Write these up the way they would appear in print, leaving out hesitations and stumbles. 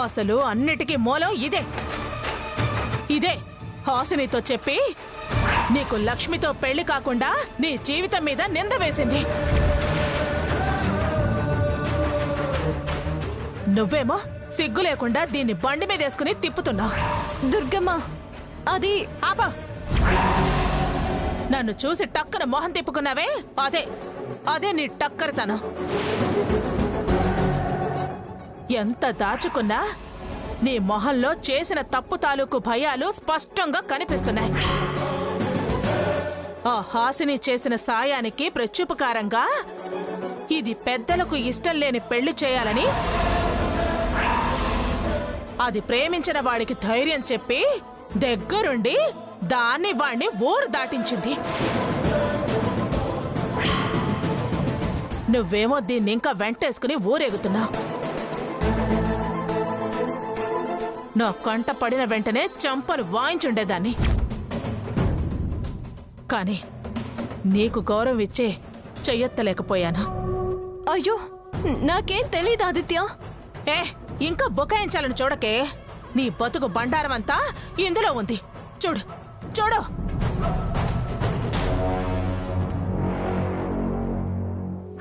అసలు అన్నిటికీ మూలం ఇదే హాసినితో చెప్పి నీకు లక్ష్మితో పెళ్లి కాకుండా నీ జీవితం మీద నింద వేసింది. నువ్వేమో సిగ్గు లేకుండా దీన్ని బండి మీద వేసుకుని తిప్పుతున్నావు. దుర్గమ్మ, అది ఆపా. నన్ను చూసి టక్కన మొహం తిప్పుకున్నావే, అదే నీ టక్కరతనం. ఎంత దాచుకున్నా నీ మొహంలో చేసిన తప్పు తాలూకు భయాలు స్పష్టంగా కనిపిస్తున్నాయి. ఆ హాసిని చేసిన సాయానికి ప్రత్యుపకారంగా ఇది పెద్దలకు ఇష్టం లేని పెళ్లి చేయాలని అది ప్రేమించిన వాడికి ధైర్యం చెప్పి దగ్గరుండి వాణ్ణి ఊరు దాటించింది. నువ్వేమో దీన్ని ఇంకా వెంటేసుకుని ఊరేగుతున్నావు. నా కంట పడిన వెంటనే చంపలు వాయించుండేదాన్ని. కాని నీకు గౌరవం ఇచ్చే చెయ్యెత్తలేకపోయాను. అయ్యో, నాకేం తెలీదు ఆదిత్య. ఇంకా బుకాయించాలని చూడకే. నీ బతుకు బండారం అంతా ఇందులో ఉంది. చూడు.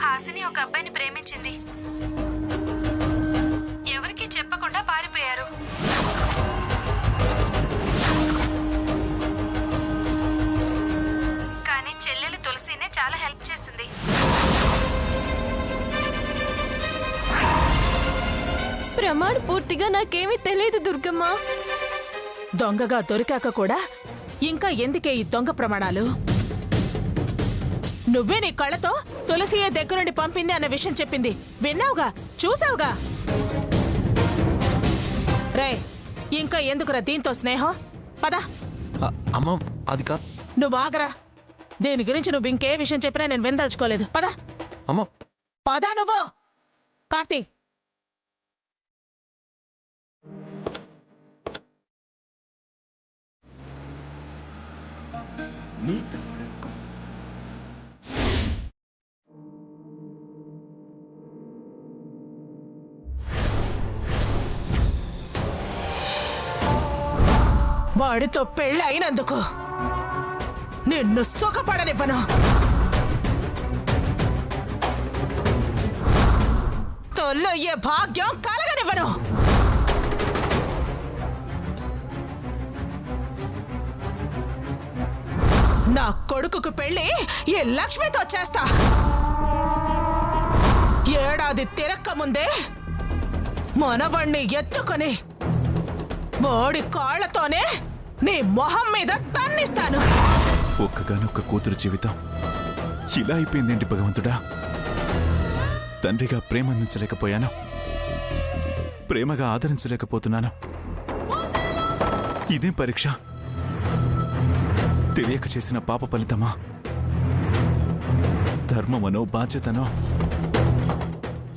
హాసిని ఒక అబ్బాయిని ప్రేమించింది. ఎవరికి చెప్పకుండా పారిపోయారు. కానీ చెల్లెలు తులసినే చాలా హెల్ప్ చేసింది. ప్రమాణ పూర్తిగా నాకేమీ తెలియదు దుర్గమ్మ. దొంగగా దొరికాక కూడా ఇంకా ఎందుకే ఈ దొంగ ప్రమాణాలు? నువ్వే నీ కళ్ళతో తులసియే దగ్గరుండి పంపింది అన్న విషయం చెప్పింది విన్నావుగా, చూసావుగా. రే, ఇంకా ఎందుకురా దీంతో స్నేహం? పద. నువ్వు ఆగరా. దీని గురించి నువ్వు ఇంకే విషయం చెప్పినా నేను విందల్చుకోలేదు. పద పద. నువ్వు కార్తీక్, వాడితో పెళ్లి అయినందుకు నిన్ను సుఖపడనివ్వను. తొల్లయ్యే భాగ్యం కలగనివ్వను. నా కొడుకుకు పెళ్లి ఈ లక్ష్మితో చేస్తా. ఏడాది తిరక్క ముందే మనవణ్ణి ఎత్తుకొని వాడి కాళ్లతోనే నీ మొహం మీద తన్నిస్తాను. ఒక్కగానొక్క కూతురు జీవితం ఇలా అయిపోయిందేంటి భగవంతుడా? తండ్రిగా ప్రేమ అందించలేకపోయాను, ప్రేమగా ఆదరించలేకపోతున్నాను. ఇదేం పరీక్ష? తెలియక చేసిన పాప ఫలితమా? ధర్మమనో బాధ్యతనో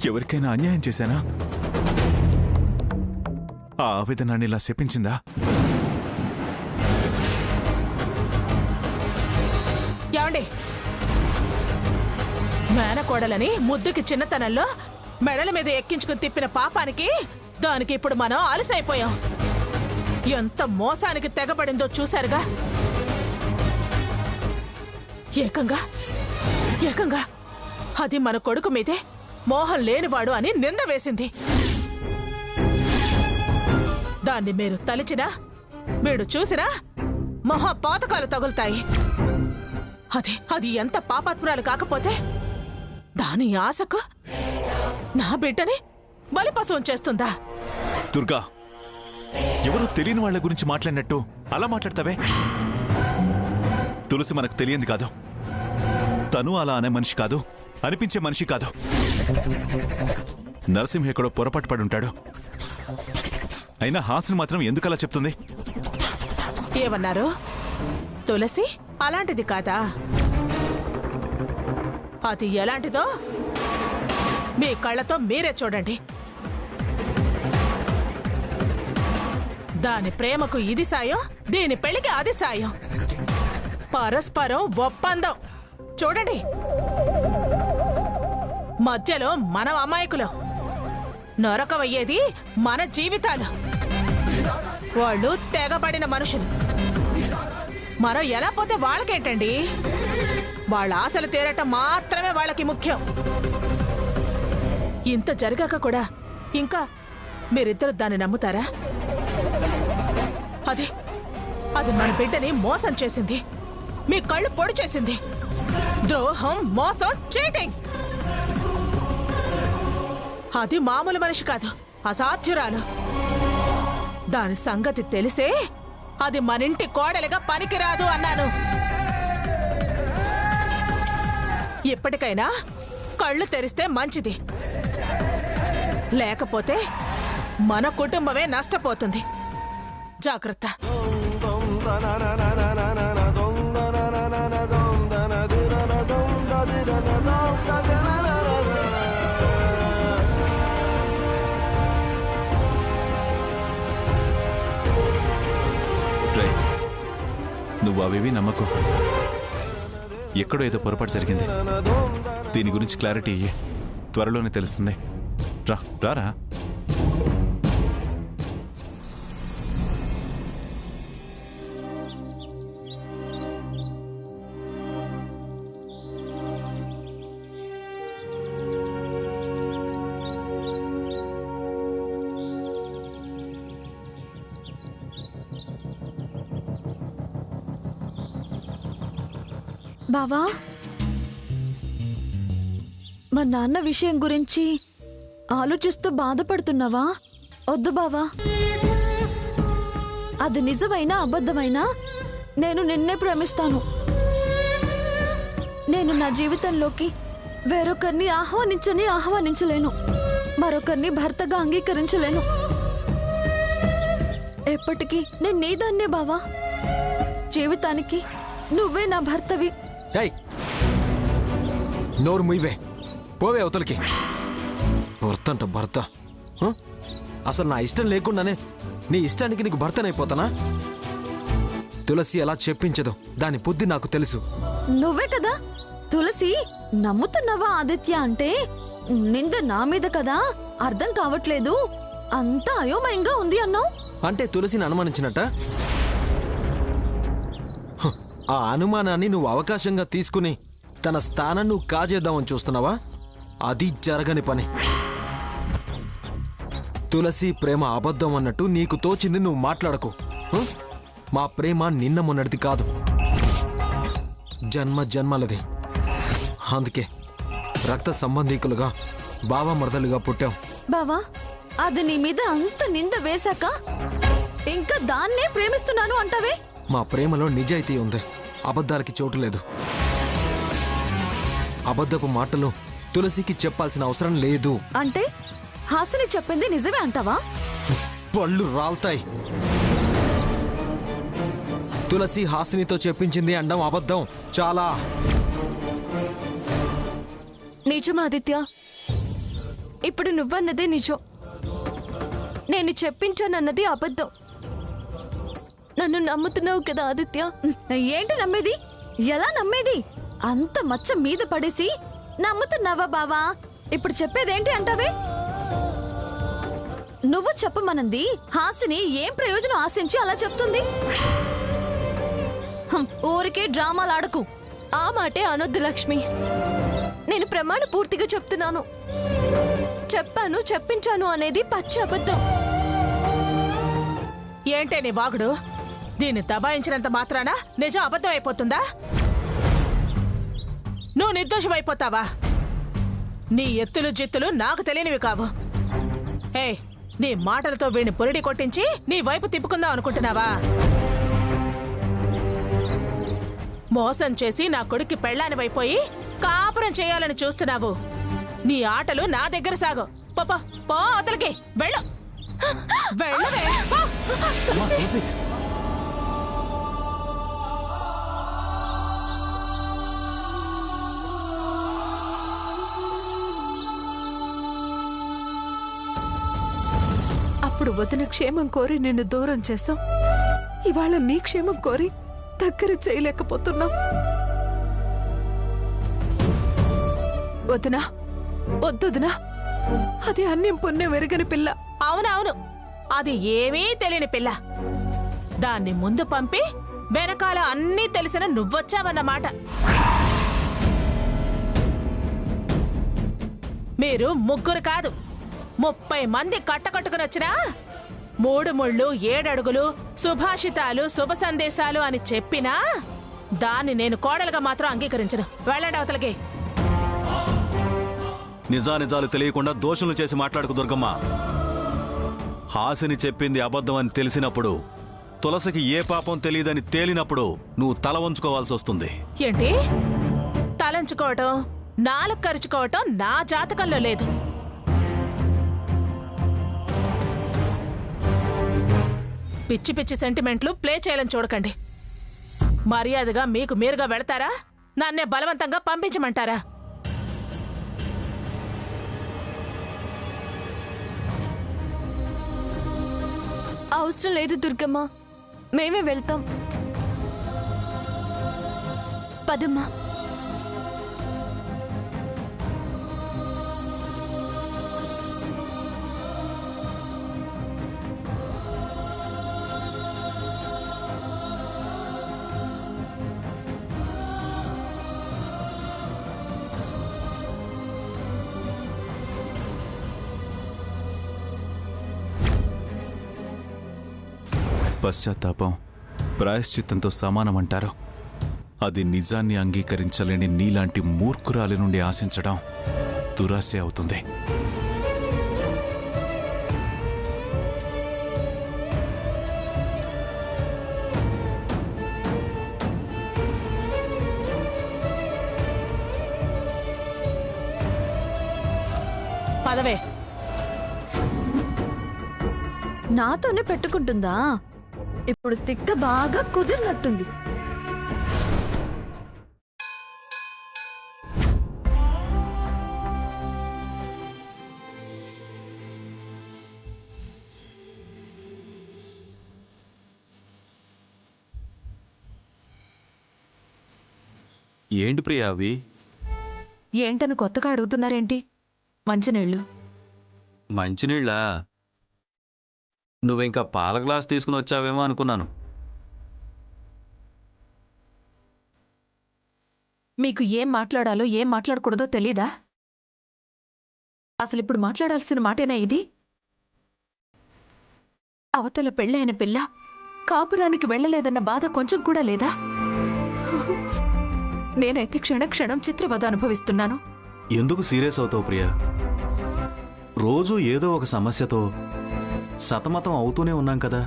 ఎవరికైనా అన్యాయం చేశానా? ఆ ఆవేదనాన్ని ఇలా శపించిందా? ఏమండి, మేనకోడలని ముద్దుకి చిన్నతనంలో మెడల మీద ఎక్కించుకుని తిప్పిన పాపానికి దానికి ఇప్పుడు మనం అలసైపోయాం. ఎంత మోసానికి తెగబడిందో చూశారుగా. ఏకంగా అది మన కొడుకు మీదే మోహం లేనివాడు అని నింద వేసింది. దాన్ని మీరు తలిచినా వీడు చూసినా మహాపాతకాలు తగులుతాయి. అది ఎంత పాపాత్మురాలు కాకపోతే దాని ఆశకు నా బిడ్డని బలిపశువం చేస్తుందా? దుర్గా, ఎవరు తెలియని వాళ్ల గురించి మాట్లాడినట్టు అలా మాట్లాడతావే? తులసి మనకు తెలియంది కాదు, తను అలా అనే మనిషి కాదు, అనిపించే మనిషి కాదు. నరసింహ ఎక్కడో పొరపాటు పడి ఉంటాడు. అయినా హాసిని మాత్రం ఎందుకలా చెప్తుంది? ఏమన్నారు? తులసి అలాంటిది కాదా? అది ఎలాంటిదో మీ కళ్ళతో మీరే చూడండి. దాని ప్రేమకు ఇది సాయం, దీని పెళ్లికి అది సాయం. పరస్పరం ఒప్పందం. చూడండి, మధ్యలో మనం అమాయకులం. నరకమయ్యేది మన జీవితాలు. వాళ్ళు తెగబడిన మనుషులు. మనం ఎలా పోతే వాళ్ళకేంటండి? వాళ్ళ ఆశలు తీరటం మాత్రమే వాళ్ళకి ముఖ్యం. ఇంత జరిగాక కూడా ఇంకా మీరిద్దరు దాన్ని నమ్ముతారా? అది మన బిడ్డని మోసం చేసింది, మీ కళ్ళు పొడి చేసింది. ద్రోహం, మోసం, చీటింగ్. అది మామూలు మనిషి కాదు, అసాధ్యురాలు. దాని సంగతి తెలిసే అది మనింటి కోడలిగా పనికిరాదు అన్నాను. ఇప్పటికైనా కళ్ళు తెరిస్తే మంచిది, లేకపోతే మన కుటుంబమే నష్టపోతుంది. జాగ్రత్త. నువ్వు అవేవి నమ్మకు. ఎక్కడో ఏదో పొరపాటు జరిగింది. దీని గురించి క్లారిటీ ఇయ్యి, త్వరలోనే తెలుస్తుంది. రారా. బావా, మా నాన్న విషయం గురించి ఆలోచిస్తూ బాధపడుతున్నావా? వద్దు బావా, అది నిజమైనా అబద్ధమైనా నేను నిన్నే ప్రేమిస్తాను. నేను నా జీవితంలోకి వేరొకరిని ఆహ్వానించలేను, మరొకరిని భర్తగా అంగీకరించలేను. ఎప్పటికీ నేను నీదాన్నే బావా. జీవితానికి నువ్వే నా భర్తవి. నోరు ముయ్యవే, పోవే అవతలికి. భర్త అంట భర్త. అసలు నా ఇష్టం లేకుండానే నీ ఇష్టానికి నీకు భర్తనైపోతానా? తులసి అలా చెప్పించదు, దాని బుద్ధి నాకు తెలుసు. నువ్వే కదా తులసి. నమ్ముతున్నావా ఆదిత్య అంటే? నింద నా మీద కదా, అర్థం కావట్లేదు, అంతా అయోమయంగా ఉంది అన్నావు. అంటే తులసిని అనుమానించినట్ట? ఆ అనుమానాన్ని నువ్వు అవకాశంగా తీసుకుని తన స్థానం నువ్వు కాజేద్దామని చూస్తున్నావా? అది జరగని పని. తులసి ప్రేమ అబద్ధం అన్నట్టు నీకు తోచింది నువ్వు మాట్లాడకు. మా ప్రేమ నిన్న మొన్నటిది కాదు, జన్మ జన్మలది. అందుకే రక్త సంబంధికులుగా బావమర్దలుగా పుట్టాం. బావా, అది నీ మీద అంత నింద వేశాక ఇంకా దాన్నే ప్రేమిస్తున్నాను అంటావే? మా ప్రేమలో నిజాయితీ ఉంది, అబద్ధాలకి చోటు లేదు. అబద్ధపు మాటలు తులసికి చెప్పాల్సిన అవసరం లేదు. అంటే హాసిని చెప్పింది నిజమే అంటావా? పళ్ళు రాల్తాయి. తులసి హాసినితో చెప్పించింది అనడం అబద్ధం. చాలా నిజం ఆదిత్య, ఇప్పుడు నువ్వన్నదే నిజం, నేను చెప్పించానన్నది అబద్ధం. నన్ను నమ్ముతున్నావు కదా ఆదిత్య? ఏంటి నమ్మేది? ఎలా నమ్మేది? అంత మచ్చ మీద పడేసి నమ్ముతున్నావా బావా? ఇప్పుడు చెప్పేదేంటి అంటావే? నువ్వు చెప్పమనంది హాసిని ఏం ప్రయోజనం ఆశించి అలా చెప్తుంది? ఊరికే డ్రామాలు ఆడకు. ఆ మాటే అనొద్దు లక్ష్మి. నేను ప్రమాణ పూర్తిగా చెప్తున్నాను, చెప్పాను చెప్పించాను అనేది పచ్చి అబద్ధం. ఏంటే నీ వాగుడు? దీన్ని దబాయించినంత మాత్రాన నిజం అబద్ధం అయిపోతుందా? నువ్వు నిర్దోషమైపోతావా? నీ ఎత్తులు జిత్తులు నాకు తెలియనివి కావు. హే, నీ మాటలతో వీడిని పొరిడి కొట్టించి నీ వైపు తిప్పుకుందాం అనుకుంటున్నావా? మోసం చేసి నా కొడుక్కి పెళ్ళాని వైపోయి కాపురం చేయాలని చూస్తున్నావు. నీ ఆటలు నా దగ్గర సాగు. పో అవతలికి వెళ్ళు. వెళ్ళవే. అప్పుడు వదిన క్షేమం కోరి నిన్ను దూరం చేశాం. ఇవాళ నీ క్షేమం కోరి దగ్గర చేయలేకపోతున్నాం. వదినా, వద్దొదినా, అది అన్యం పుణ్యం వెరగని పిల్ల. అవునవును, అది ఏమీ తెలియని పిల్ల. దాన్ని ముందు పంపి వెనకాల అన్నీ తెలిసిన నువ్వొచ్చావన్నమాట. మీరు ముగ్గురు కాదు, 30 మంది కట్టకట్టుకునొచ్చినా 3 ముళ్ళు 7 అడుగులు సుభాషితాలు శుభ సందేశాలు అని చెప్పినా దాన్ని నేను కోడలుగా మాత్రం అంగీకరించను. వెళ్ళండి అవతలకి. నిజానిజాలు తెలియకుండా దోషులు చేసి మాట్లాడుకు దుర్గమ్మ. హాసిని చెప్పింది అబద్ధం అని తెలిసినప్పుడు, తులసికి ఏ పాపం తెలియదని తేలినప్పుడు నువ్వు తల వంచుకోవాల్సి వస్తుంది. ఏంటి తలంచుకోవటం, నాలుగు కరుచుకోవటం నా జాతకంలో లేదు. పిచ్చి పిచ్చి సెంటిమెంట్లు ప్లే చేయాలని చూడకండి. మర్యాదగా మీకు మీరుగా వెళతారా, నన్నే బలవంతంగా పంపించమంటారా? అవసరం లేదు దుర్గమ్మ, మేమే వెళ్తాం. పదమ్మా. పశ్చాత్తాపం ప్రాయశ్చిత్తంతో సమానమంటారు. అది నిజాన్ని అంగీకరించలేని నీలాంటి మూర్ఖురాలి నుండి ఆశించడం దురాశ అవుతుంది. పదవే. నాతోనే పెట్టుకుంటుందా? ఇప్పుడు తిక్క బాగా కుదిరినట్టుంది. ఏంటి ప్రియా అవి? ఏంటని కొత్తగా అడుగుతున్నారేంటి? మంచినీళ్ళు. మంచినీళ్ళా? నువ్వింకా పాల గ్లాస్ తీసుకుని వచ్చావేమో అనుకున్నాను. మీకు ఏం మాట్లాడాలో ఏం మాట్లాడకూడదో తెలీదా? అసలు ఇప్పుడు మాట్లాడాల్సిన మాటేనా ఇది? అవతల పెళ్ళైన పిల్ల కాపురానికి వెళ్ళలేదన్న బాధ కొంచెం కూడా లేదా? నేనైతే క్షణక్షణం చిత్రవద అనుభవిస్తున్నాను. ఎందుకు సీరియస్ అవుతావు ప్రియా? రోజూ ఏదో ఒక సమస్యతో సతమతం అవుతూనే ఉన్నాం కదా.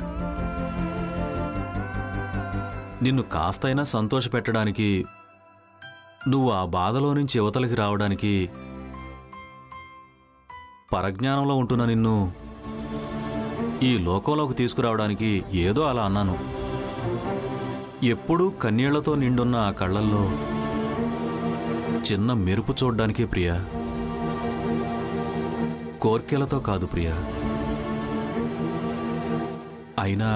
నిన్ను కాస్తైనా సంతోషపెట్టడానికి, నువ్వు ఆ బాధలో నుంచి యువతలకి రావడానికి, పరజ్ఞానంలో ఉంటున్న నిన్ను ఈ లోకంలోకి తీసుకురావడానికి ఏదో అలా అన్నాను. ఎప్పుడూ కన్నీళ్లతో నిండున్న ఆ కళ్ళల్లో చిన్న మెరుపు చూడ్డానికే ప్రియా, కోర్కెలతో కాదు ప్రియా. అయినా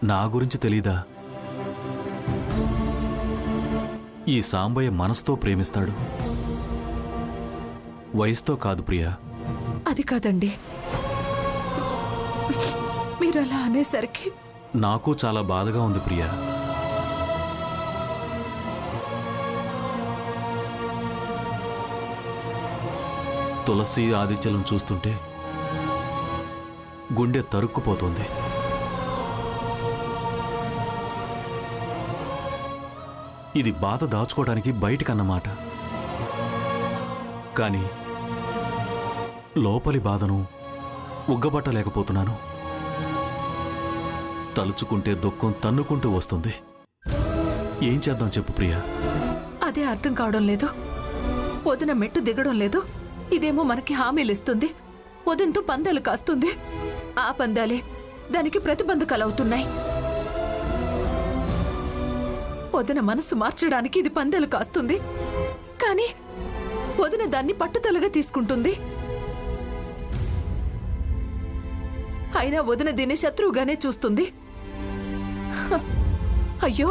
నా గురించి తెలీదా? ఈ సాంబయ్య మనసుతో ప్రేమిస్తాడు, వయసుతో కాదు ప్రియా. అది కాదండి, మీరు అలా అనేసరికి నాకు చాలా బాధగా ఉంది ప్రియా. తులసి ఆదిత్యలను చూస్తుంటే గుండె తరుక్కుపోతోంది. ఇది బాధ దాచుకోవడానికి బయటికన్నమాట, కానీ లోపలి బాధను ఉగ్గబట్టలేకపోతున్నాను. తలుచుకుంటే దుఃఖం తన్నుకుంటూ వస్తుంది. ఏం చేద్దాం చెప్పు ప్రియా? అదే అర్థం కావడం లేదు. వదిన మెట్టు దిగడం లేదు. ఇదేమో మనకి హామీలు ఇస్తుంది, వదినతో పందాలు కాస్తుంది. ఆ పందాలే దానికి ప్రతిబంధకాలవుతున్నాయి. వదిన మనసు మార్చడానికి ఇది పందాలు కాస్తుంది, కానీ వదిన దాన్ని పట్టుదలగా తీసుకుంటుంది. అయినా వదిన దీన్ని శత్రువుగానే చూస్తుంది. అయ్యో,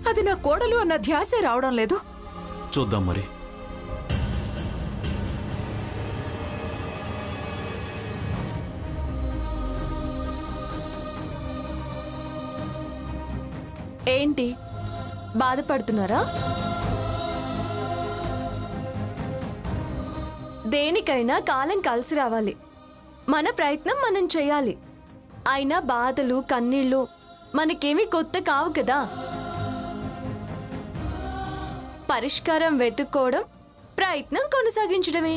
అది నా కోడలు అన్న ధ్యాసే రావడం లేదు. చూద్దాం మరి. ఏంటి బాధపడుతున్నారా? దేనికైనా కాలం కలిసి రావాలి. మన ప్రయత్నం మనం చేయాలి. అయినా బాధలు కన్నీళ్ళు మనకేమీ కొత్త కావు కదా. పరిష్కారం వెతుక్కోవడం, ప్రయత్నం కొనసాగించడమే.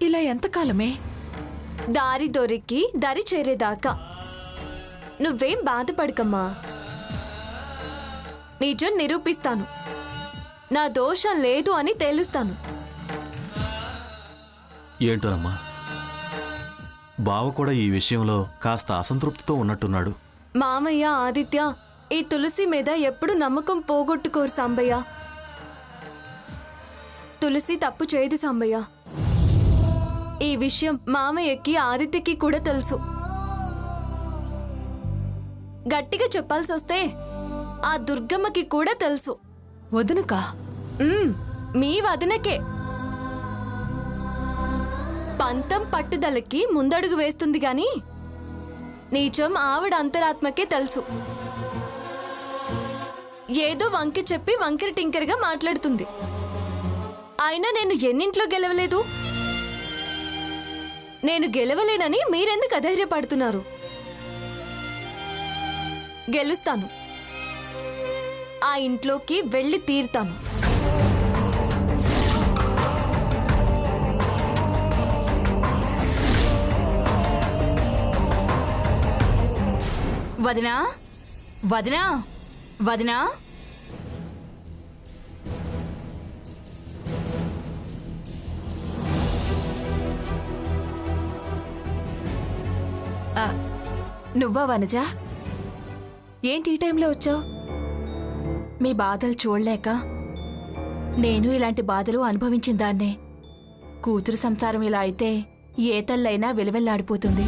ఇలా ఎంతకాలమే? దారి దొరికి దరి చేరేదాకా. నువ్వేం బాధపడకమ్మా. నిజం నిరూపిస్తాను. నా దోషం లేదు అని తేలుస్తాను. ఏంటోనమ్మా, బావ కూడా ఈ విషయంలో కాస్త అసంతృప్తితో ఉన్నట్టున్నాడు. మామయ్య, ఆదిత్య ఈ తులసి మీద ఎప్పుడు నమ్మకం పోగొట్టుకోరు సాంబయ్య. తులసి తప్పు చేయదు సాంబయ్య. ఈ విషయం మామయ్యకి ఆదిత్యకి కూడా తెలుసు. గట్టిగా చెప్పాల్సి వస్తే ఆ దుర్గమ్మకి కూడా తెలుసు. వదినకా? మీ వదినకే. పంతం పట్టుదలకి ముందడుగు వేస్తుంది గాని నీచం ఆవిడ అంతరాత్మకే తెలుసు. ఏదో వంకి చెప్పి వంకర టింకరగా మాట్లాడుతుంది. అయినా నేను ఎన్నింట్లో గెలవలేదు? నేను గెలవలేనని మీరెందుకు అధైర్యపడుతున్నారు? గెలుస్తాను. ఆ ఇంట్లోకి వెళ్ళి తీరుతాను. వదినా, వదినా, వదినా. నువ్వా వనజా? ఏంటి ఈ టైంలో వచ్చావు? మీ బాధలు చూడలేక నేను ఇలాంటి బాధలు అనుభవించిన దాన్నే. కూతురు సంసారం ఇలా అయితే ఏ తల్లైనా వెలువెల్లాడిపోతుంది.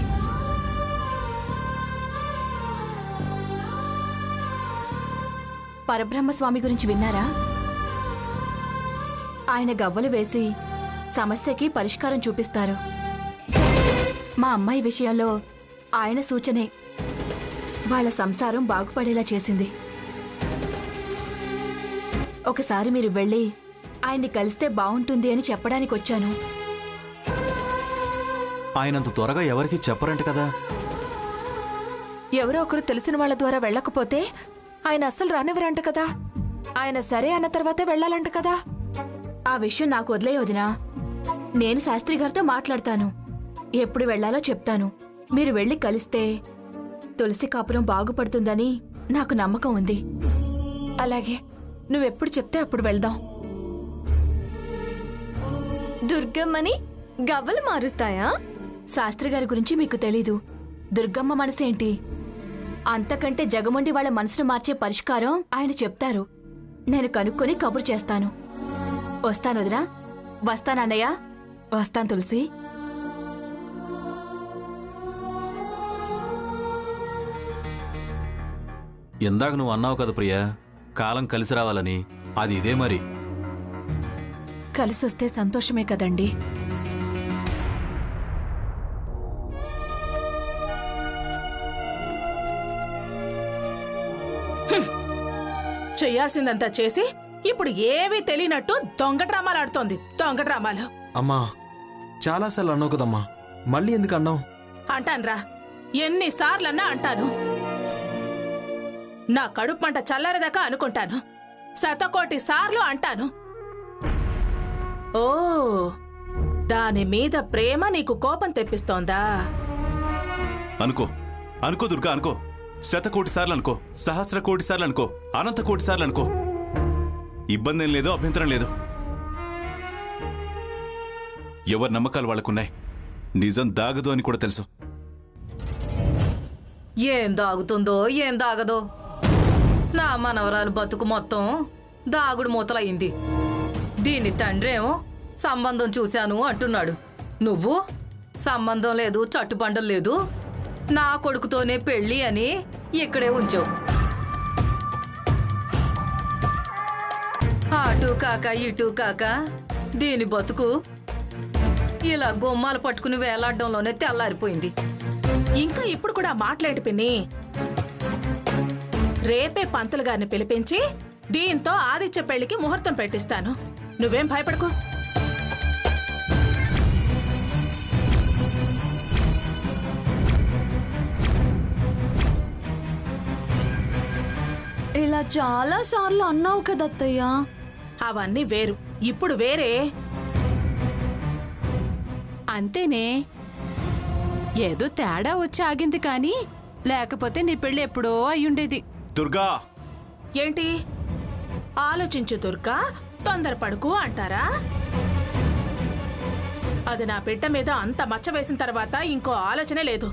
పరబ్రహ్మస్వామి గురించి విన్నారా? ఆయన గవ్వలు వేసి సమస్యకి పరిష్కారం చూపిస్తారు. మా అమ్మాయి విషయంలో ఆయన సూచనే వాళ్ళ సంసారం బాగుపడేలా చేసింది. ఒకసారి మీరు వెళ్ళి ఆయన్ని కలిస్తే బాగుంటుంది అని చెప్పడానికి వచ్చాను. ఆయనంత త్వరగా ఎవరికీ చెప్పరంట కదా. ఎవరో ఒకరు తెలిసిన వాళ్ళ ద్వారా వెళ్ళకపోతే ఆయన అస్సలు రానివ్వరంట కదా. ఆయన సరే అన్న తర్వాతే వెళ్ళాలంట కదా. ఆ విషయం నాకు వదిలే వదినా. నేను శాస్త్రి గారితో మాట్లాడతాను. ఎప్పుడు వెళ్లాలో చెప్తాను. మీరు వెళ్ళి కలిస్తే తులసి కాపురం బాగుపడుతుందని నాకు నమ్మకం ఉంది. అలాగే, నువ్వెప్పుడు చెప్తే అప్పుడు వెళ్దాం. దుర్గమ్మని గవ్వలు మారుస్తాయా? శాస్త్రి గారి గురించి మీకు తెలీదు. దుర్గమ్మ మనసేంటి? అంతకంటే జగముండి వాళ్ళ మనసును మార్చే పరిష్కారం ఆయన చెప్తారు. నేను కనుక్కొని కబురు చేస్తాను. వస్తాను వదినా. వస్తానన్నయ్య. వస్తాను తులసి. ఇందాక నువ్వు అన్నావు కదా ప్రియా, కాలం కలిసి రావాలని. అది ఇదే మరి. కలిసొస్తే సంతోషమే కదండి. చెయ్యాల్సిందంతా చేసి ఇప్పుడు ఏవీ తెలియనట్టు దొంగ డ్రామాలు ఆడుతోంది. దొంగ డ్రామాలు. అమ్మా, చాలాసార్లు అన్నావు కదమ్మా, మళ్ళీ ఎందుకు అన్నావు? అంటాన్రా, ఎన్నిసార్లన్నా అంటాను. నా కడుపు మంట చల్లరదాకా అనుకుంటాను. శతకోటి సార్లు అంటాను. ఓ, దాని మీద ప్రేమ నీకు కోపం తెప్పిస్తోందా? అనుకో అనుకో దుర్గా, అనుకో. 100,000,000 సార్లు అనుకో, 1,000,000,000 సార్లు అనుకో, అనంత కోటి సార్లు అనుకో. ఇబ్బంది ఏం లేదు, అభ్యంతరం లేదు. ఎవరి నమ్మకాలు వాళ్ళకున్నాయి. నిజం దాగదు అని కూడా తెలుసు. ఏం దాగుతుందో ఏం దాగదో. నా మనవరాలు బతుకు మొత్తం దాగుడు మూతలయ్యింది. దీని తండ్రేమో సంబంధం చూశాను అంటున్నాడు. నువ్వు సంబంధం లేదు, చట్టుబండలు లేదు, నా కొడుకుతోనే పెళ్ళి అని ఇక్కడే ఉంచావు. అటు కాక ఇటు కాక దీని బతుకు ఇలా గుమ్మాలు పట్టుకుని వేలాడడంలోనే తెల్లారిపోయింది. ఇంకా ఇప్పుడు కూడా మాట్లాడి పిన్ని. రేపే పంతులు గారిని పిలిపించి దీంతో ఆదిత్య పెళ్లికి ముహూర్తం పెట్టిస్తాను. నువ్వేం భయపడకు. ఇలా చాలా సార్లు అన్నావు కదా అత్తయ్య. అవన్నీ వేరు, ఇప్పుడు వేరే. అంతేనే, ఏదో తేడా వచ్చి ఆగింది కానీ లేకపోతే నీ పెళ్లి ఎప్పుడో అయ్యుండేది. దుర్గా, ఏంటి ఆలోచించు దుర్గా, తొందరపడుకు అంటారా? అది నా బిడ్డ మీద అంత మచ్చ వేసిన తర్వాత ఇంకో ఆలోచనే లేదు.